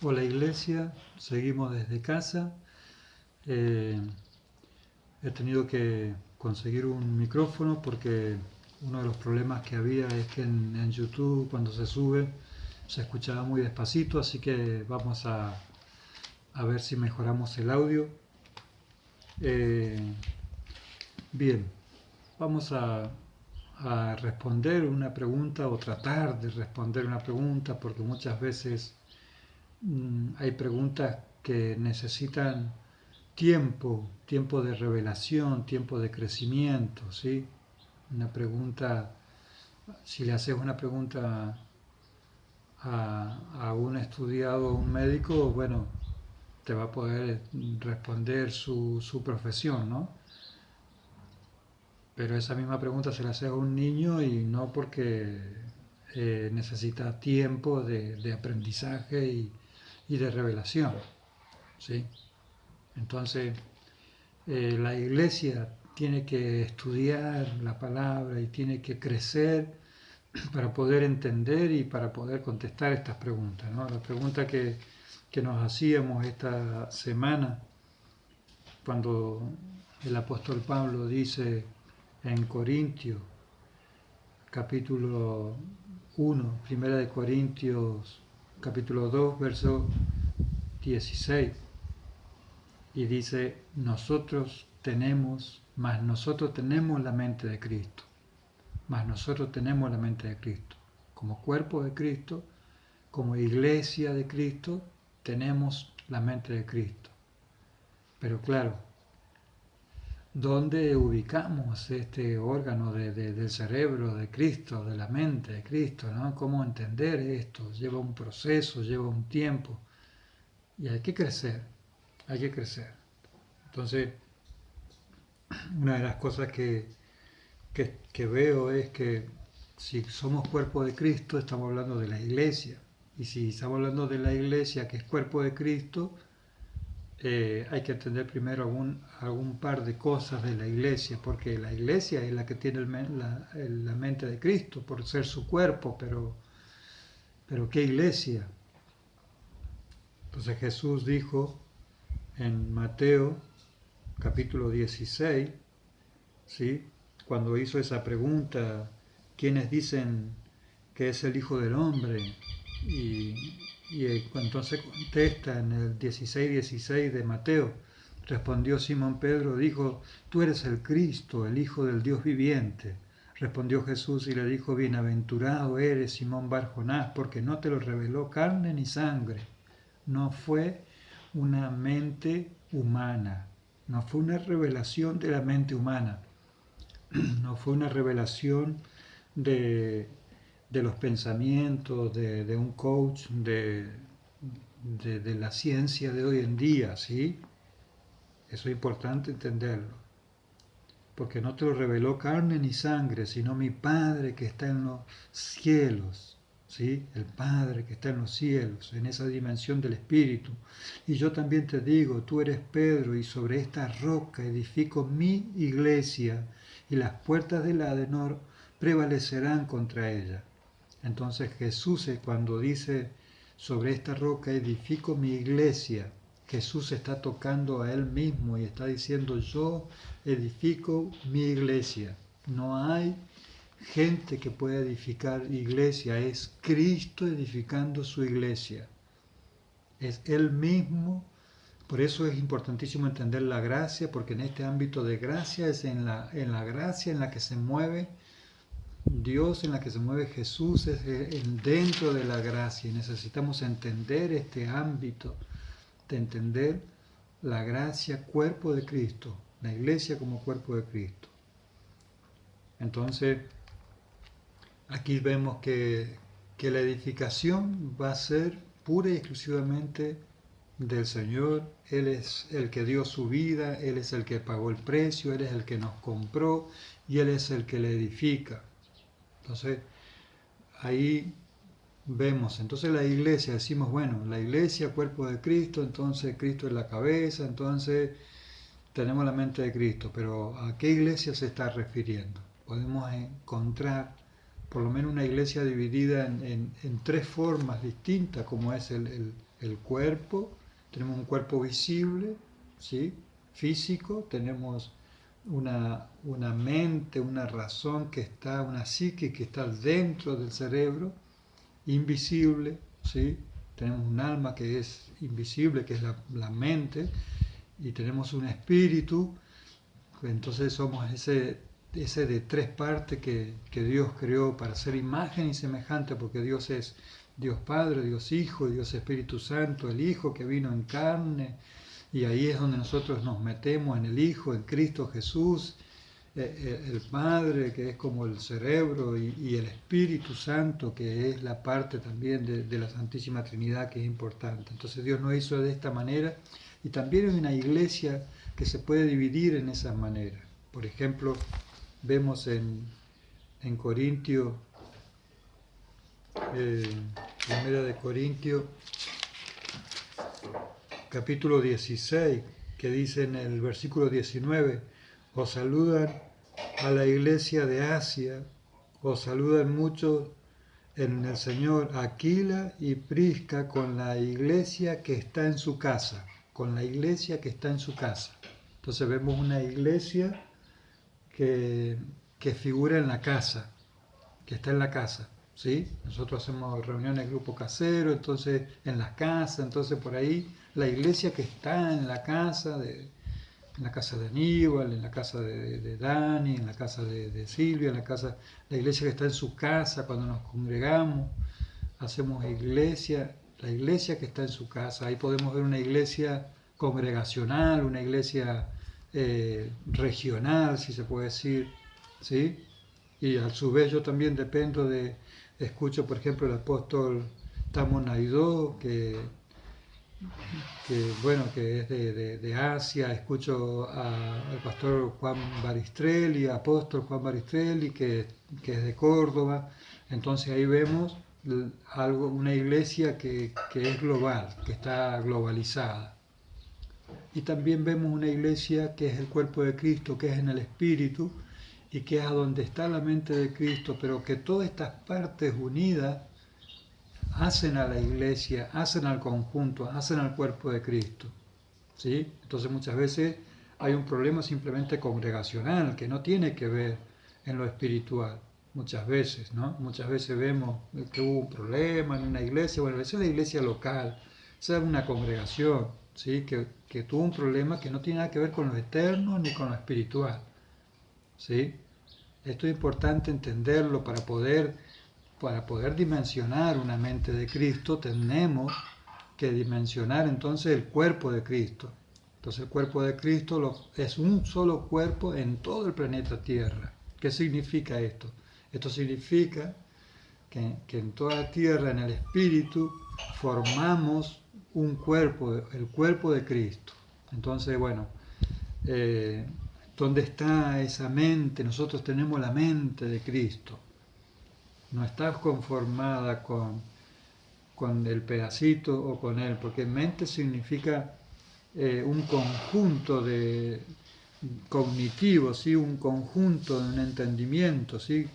Hola Iglesia, seguimos desde casa. Eh, He tenido que conseguir un micrófono porque uno de los problemas que había es que en YouTube cuando se sube se escuchaba muy despacito, así que vamos a ver si mejoramos el audio. Eh, Bien, vamos a responder una pregunta o tratar de responder una pregunta porque muchas veces hay preguntas que necesitan tiempo de revelación, tiempo de crecimiento, ¿sí? Una pregunta, si le haces una pregunta a un estudiado, un médico, bueno, te va a poder responder su profesión, ¿no? Pero esa misma pregunta se la hace a un niño y no porque necesita tiempo de aprendizaje y de revelación, ¿sí? Entonces, la iglesia tiene que estudiar la palabra y tiene que crecer para poder entender y para poder contestar estas preguntas, ¿no? La pregunta que nos hacíamos esta semana cuando el apóstol Pablo dice en Corintios, capítulo 1, primera de Corintios, capítulo 2, verso 16, y dice, nosotros tenemos la mente de Cristo, mas nosotros tenemos la mente de Cristo. Como cuerpo de Cristo, como iglesia de Cristo, tenemos la mente de Cristo. Pero claro, ¿dónde ubicamos este órgano del cerebro de Cristo, de la mente de Cristo, ¿no? ¿Cómo entender esto? Lleva un proceso, lleva un tiempo y hay que crecer, hay que crecer. Entonces, una de las cosas que veo es que si somos cuerpo de Cristo, estamos hablando de la iglesia. Y si estamos hablando de la iglesia que es cuerpo de Cristo, hay que entender primero algún par de cosas de la iglesia, porque la iglesia es la que tiene la mente de Cristo por ser su cuerpo, pero ¿qué iglesia? Entonces Jesús dijo en Mateo capítulo 16, ¿sí? Cuando hizo esa pregunta, ¿quiénes dicen que es el Hijo del Hombre? Y, y entonces contesta en el 16:16 de Mateo, respondió Simón Pedro, dijo, tú eres el Cristo, el Hijo del Dios viviente. Respondió Jesús y le dijo, bienaventurado eres Simón Bar-Jonás, porque no te lo reveló carne ni sangre. No fue una mente humana, no fue una revelación de la mente humana, no fue una revelación de, de los pensamientos de un coach de la ciencia de hoy en día, ¿sí? Eso es importante entenderlo, porque no te lo reveló carne ni sangre, sino mi Padre que está en los cielos, ¿sí? El Padre que está en los cielos, en esa dimensión del Espíritu. Y yo también te digo, tú eres Pedro, y sobre esta roca edifico mi iglesia, y las puertas del Hades no prevalecerán contra ella. Entonces Jesús, cuando dice, sobre esta roca edifico mi iglesia, Jesús está tocando a él mismo y está diciendo, yo edifico mi iglesia. No hay gente que pueda edificar iglesia, es Cristo edificando su iglesia. Es él mismo. Por eso es importantísimo entender la gracia, porque en este ámbito de gracia es en la gracia en la que se mueve Dios, en la que se mueve Jesús, es dentro de la gracia. Y necesitamos entender este ámbito de entender la gracia, cuerpo de Cristo, la iglesia como cuerpo de Cristo. Entonces, aquí vemos que la edificación va a ser pura y exclusivamente del Señor. Él es el que dio su vida, Él es el que pagó el precio, Él es el que nos compró y Él es el que le edifica. Entonces, ahí vemos, entonces la iglesia, decimos, bueno, la iglesia, cuerpo de Cristo, entonces Cristo es la cabeza, entonces tenemos la mente de Cristo, pero ¿a qué iglesia se está refiriendo? Podemos encontrar por lo menos una iglesia dividida en tres formas distintas, como es el cuerpo. Tenemos un cuerpo visible, ¿sí? Físico, tenemos una mente, una razón que está, una psique que está dentro del cerebro, invisible, ¿sí? Tenemos un alma que es invisible, que es la mente, y tenemos un espíritu. Entonces somos ese de tres partes que Dios creó para ser imagen y semejante, porque Dios es Dios Padre, Dios Hijo y Dios Espíritu Santo, el Hijo que vino en carne, y ahí es donde nosotros nos metemos en el Hijo, en Cristo Jesús, el Padre que es como el cerebro y el Espíritu Santo que es la parte también de la Santísima Trinidad, que es importante. Entonces Dios nos hizo de esta manera, y también es una iglesia que se puede dividir en esa manera. Por ejemplo, vemos en Corintios, primera de Corintios, capítulo 16, que dice en el versículo 19, os saludan a la iglesia de Asia, os saludan muchos en el Señor Aquila y Prisca, con la iglesia que está en su casa, con la iglesia que está en su casa. Entonces vemos una iglesia que figura en la casa, que está en la casa, ¿sí? Nosotros hacemos reuniones, grupo casero, entonces en las casas, entonces por ahí la iglesia que está en la casa de Aníbal, en la casa de Dani, en la casa de Silvia, la iglesia que está en su casa, cuando nos congregamos, hacemos iglesia, la iglesia que está en su casa. Ahí podemos ver una iglesia congregacional, una iglesia regional, si se puede decir, ¿sí? Y a su vez yo también escucho por ejemplo el apóstol Tamon Naidó, que es de Asia. Escucho al pastor Juan Baristrelli, apóstol Juan Baristrelli, que es de Córdoba. Entonces ahí vemos una iglesia que es global, que está globalizada. Y también vemos una iglesia que es el cuerpo de Cristo, que es en el Espíritu, y que es a donde está la mente de Cristo, pero que todas estas partes unidas hacen a la iglesia, hacen al conjunto, hacen al cuerpo de Cristo, ¿sí? Entonces muchas veces hay un problema simplemente congregacional que no tiene que ver en lo espiritual. Muchas veces, ¿no? Muchas veces vemos que hubo un problema en una iglesia, bueno, esa es la iglesia local, esa es una congregación, ¿sí? Que tuvo un problema que no tiene nada que ver con lo eterno ni con lo espiritual, ¿sí? Esto es importante entenderlo para poder dimensionar una mente de Cristo. Tenemos que dimensionar entonces el cuerpo de Cristo. Entonces el cuerpo de Cristo es un solo cuerpo en todo el planeta Tierra. ¿Qué significa esto? Esto significa que en toda la Tierra, en el Espíritu, formamos un cuerpo, el cuerpo de Cristo. Entonces, bueno, ¿dónde está esa mente? Nosotros tenemos la mente de Cristo. No está conformada con el pedacito o con él, porque mente significa un conjunto cognitivo, ¿sí? Un conjunto de un entendimiento, ¿sí?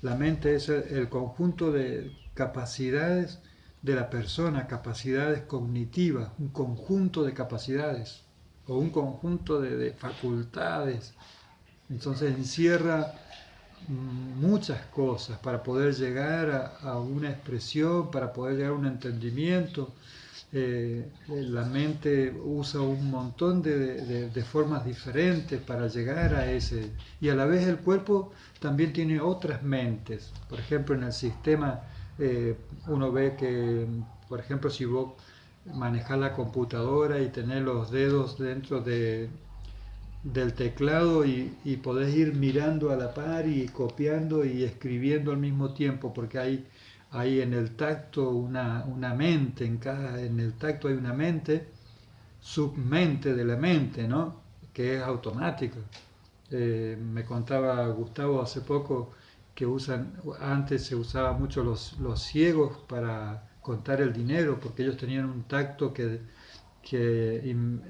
La mente es el conjunto de capacidades de la persona, capacidades cognitivas, un conjunto de capacidades o un conjunto de facultades. Entonces encierra muchas cosas para poder llegar a una expresión, para poder llegar a un entendimiento. La mente usa un montón de formas diferentes para llegar a ese, y a la vez el cuerpo también tiene otras mentes. Por ejemplo, en el sistema uno ve que, por ejemplo, si vos manejás la computadora y tenés los dedos dentro del teclado y podés ir mirando a la par y copiando y escribiendo al mismo tiempo, porque hay en el tacto una mente, en el tacto hay una mente, submente de la mente, ¿no? Que es automática. Me contaba Gustavo hace poco que antes se usaba mucho los ciegos para contar el dinero, porque ellos tenían un tacto que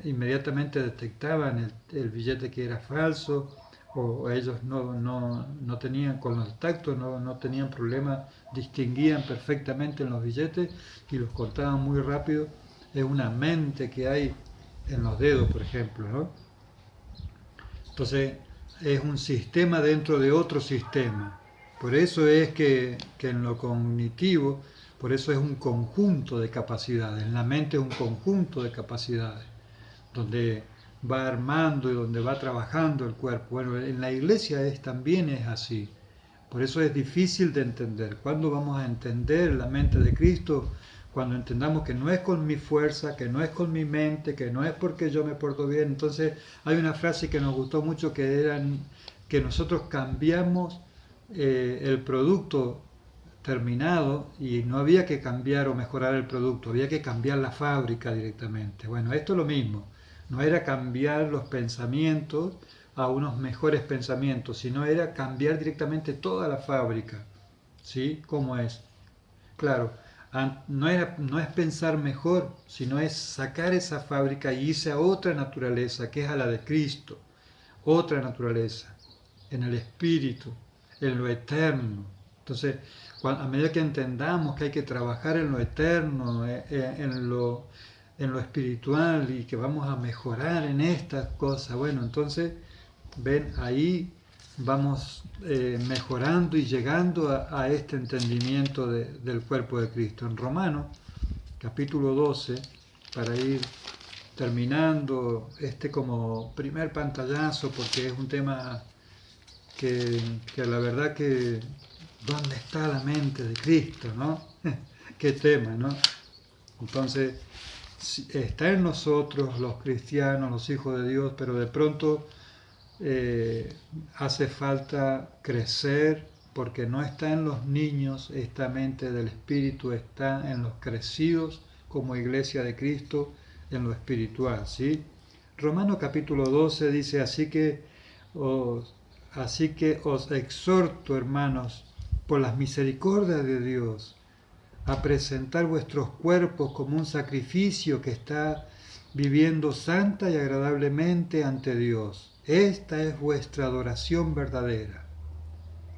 inmediatamente detectaban el billete que era falso, o ellos no tenían, con los tactos no tenían problema, distinguían perfectamente en los billetes y los cortaban muy rápido. Es una mente que hay en los dedos, por ejemplo, ¿no? Entonces es un sistema dentro de otro sistema. Por eso es que en lo cognitivo, por eso es un conjunto de capacidades. En la mente es un conjunto de capacidades, donde va armando y donde va trabajando el cuerpo. Bueno, en la iglesia también es así. Por eso es difícil de entender. ¿Cuándo vamos a entender la mente de Cristo? Cuando entendamos que no es con mi fuerza, que no es con mi mente, que no es porque yo me porto bien. Entonces hay una frase que nos gustó mucho que era que nosotros cambiamos el producto terminado y no había que cambiar o mejorar el producto, había que cambiar la fábrica directamente. Bueno, esto es lo mismo. No era cambiar los pensamientos a unos mejores pensamientos, sino era cambiar directamente toda la fábrica. ¿Sí? ¿Cómo es? Claro, no es pensar mejor, sino es sacar esa fábrica y irse a otra naturaleza, que es a la de Cristo, otra naturaleza, en el espíritu, en lo eterno. Entonces, a medida que entendamos que hay que trabajar en lo eterno, en lo espiritual y que vamos a mejorar en estas cosas, bueno, entonces, ven, ahí vamos mejorando y llegando a este entendimiento del cuerpo de Cristo. En Romanos, capítulo 12, para ir terminando como primer pantallazo, porque es un tema que la verdad que, ¿dónde está la mente de Cristo, no? Qué tema, ¿no? Entonces, está en nosotros, los cristianos, los hijos de Dios, pero de pronto hace falta crecer, porque no está en los niños esta mente del Espíritu, está en los crecidos como iglesia de Cristo, en lo espiritual, ¿sí? Romanos capítulo 12 dice, así que os exhorto, hermanos, por las misericordias de Dios, a presentar vuestros cuerpos como un sacrificio que está viviendo santa y agradablemente ante Dios. Esta es vuestra adoración verdadera.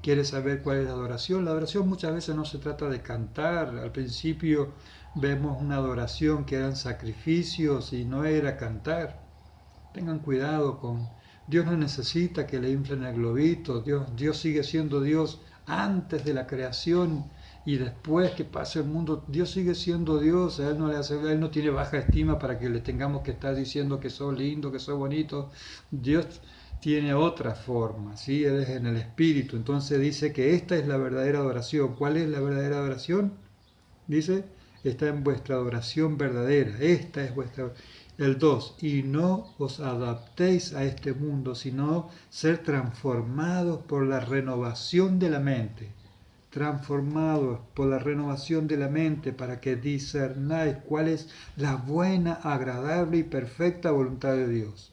¿Quieres saber cuál es la adoración? La adoración muchas veces no se trata de cantar. Al principio vemos una adoración que eran sacrificios y no era cantar. Tengan cuidado con... Dios no necesita que le inflen el globito. Dios sigue siendo Dios antes de la creación y después que pase el mundo. Dios sigue siendo Dios. Él no tiene baja estima para que le tengamos que estar diciendo que soy lindo, que soy bonito. Dios tiene otra forma, ¿sí? Él es en el Espíritu. Entonces dice que esta es la verdadera adoración. ¿Cuál es la verdadera adoración? Dice, está en vuestra adoración verdadera. Esta es vuestra... El 2, y no os adaptéis a este mundo, sino ser transformados por la renovación de la mente. Transformados por la renovación de la mente para que discernáis cuál es la buena, agradable y perfecta voluntad de Dios.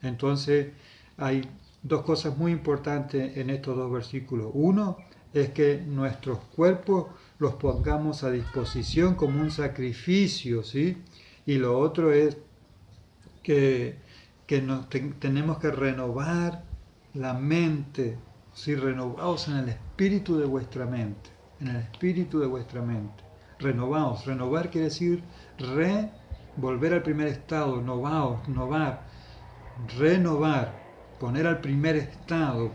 Entonces, hay dos cosas muy importantes en estos dos versículos. Uno es que nuestros cuerpos los pongamos a disposición como un sacrificio, ¿sí? Y lo otro es que tenemos que renovar la mente, ¿sí? Renovaos en el espíritu de vuestra mente, en el espíritu de vuestra mente. Renovaos, renovar quiere decir volver al primer estado, novar, renovar, poner al primer estado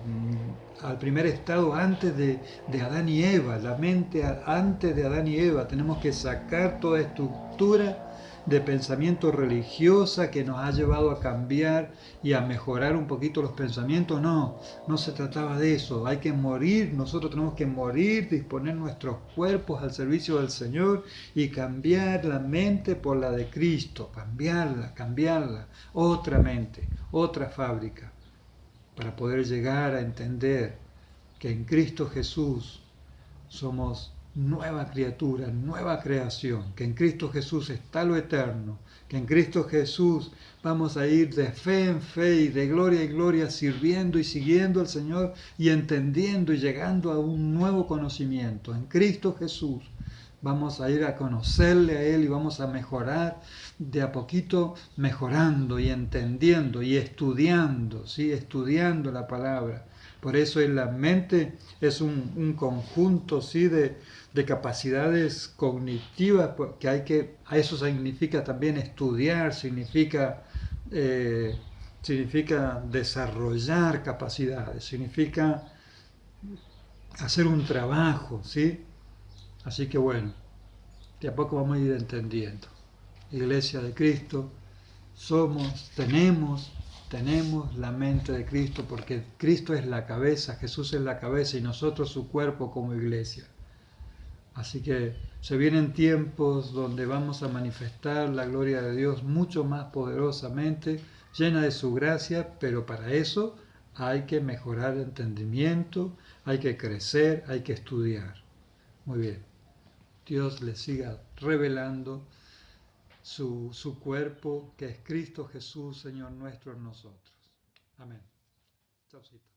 antes de Adán y Eva, la mente antes de Adán y Eva. Tenemos que sacar toda estructura de pensamiento religiosa que nos ha llevado a cambiar y a mejorar un poquito los pensamientos. No se trataba de eso. Hay que morir, nosotros tenemos que morir, disponer nuestros cuerpos al servicio del Señor y cambiar la mente por la de Cristo, cambiarla, otra mente, otra fábrica, para poder llegar a entender que en Cristo Jesús somos nueva criatura, nueva creación, que en Cristo Jesús está lo eterno, que en Cristo Jesús vamos a ir de fe en fe y de gloria en gloria, sirviendo y siguiendo al Señor y entendiendo y llegando a un nuevo conocimiento. En Cristo Jesús vamos a ir a conocerle a Él y vamos a mejorar de a poquito mejorando y entendiendo y estudiando, ¿sí? Estudiando la palabra. Por eso en la mente es un conjunto, ¿sí? de capacidades cognitivas que a eso significa también estudiar, significa desarrollar capacidades, significa hacer un trabajo, ¿sí? Así que bueno, de a poco vamos a ir entendiendo. Iglesia de Cristo, tenemos la mente de Cristo, porque Cristo es la cabeza, Jesús es la cabeza y nosotros su cuerpo como iglesia. Así que se vienen tiempos donde vamos a manifestar la gloria de Dios mucho más poderosamente, llena de su gracia, pero para eso hay que mejorar el entendimiento, hay que crecer, hay que estudiar. Muy bien. Dios le siga revelando su cuerpo, que es Cristo Jesús, Señor nuestro en nosotros. Amén. Chaucito.